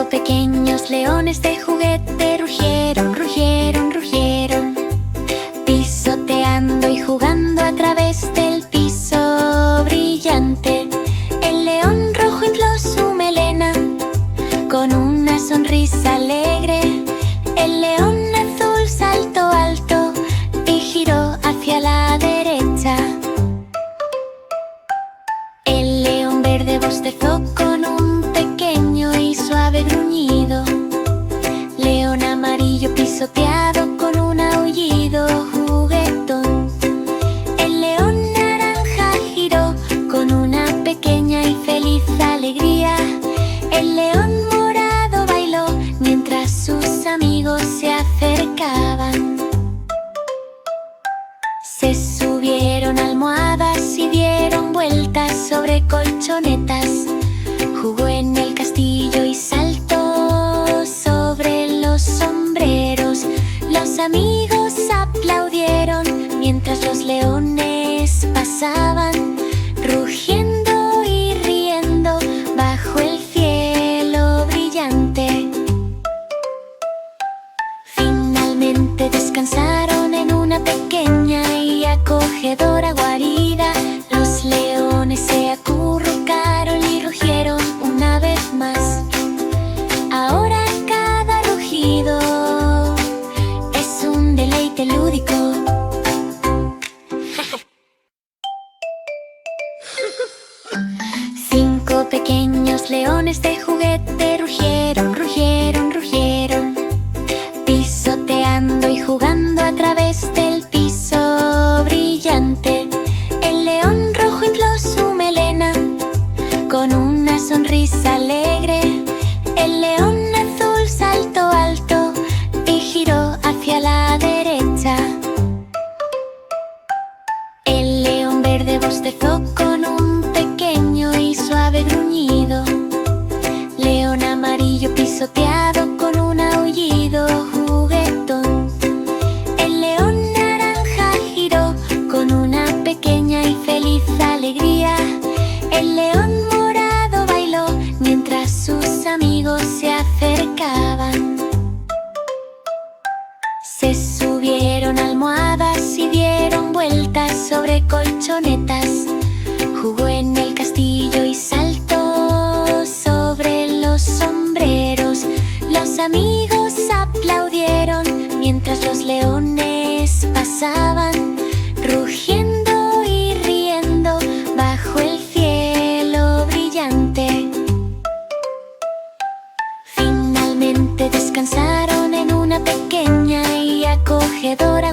pequeños leones de juguete rugieron, rugieron, rugieron, pisoteando y jugando a través del piso brillante. El león rojo infló su melena con una sonrisa alegre. El león azul saltó alto y giró hacia la derecha. El león verde bostezó con un pequeño y suave gruñido. León amarillo pisoteado con un aullido juguetón. El león naranja giró con una pequeña y feliz alegría. El león morado bailó mientras sus amigos se acercaban. Se subieron a almohadas y dieron vueltas sobre colchonetas. Jugó en el castillo y saltó sobre los sombreros. Los amigos aplaudieron mientras los leones pasaban, rugiendo y riendo bajo el cielo brillante. Finalmente descansaron en una pequeña y acogedora guarida. Los leones se acurrucaron y rugieron una vez más. Ahora cada rugido es un deleite lúdico. Cinco pequeños leones de juguete rugieron, rugieron, rugieron, pisoteando y jugando a través del piso brillante. El león rojo infló su melena con una sonrisa alegre. El león azul saltó alto y giró hacia la derecha. El león verde bostezó con un pequeño y suave gruñido. León amarillo pisoteado con un aullido juguetón. El león naranja giró con una pequeña y feliz alegría. El león morado bailó mientras sus amigos se acercaban. Se subieron a almohadas y dieron vueltas sobre colchonetas. Jugó en el castillo y saltó sobre los sombreros. Los amigos aplaudieron mientras los leones pasaban, rugiendo y riendo bajo el cielo brillante. Finalmente descansaron en una pequeña y acogedora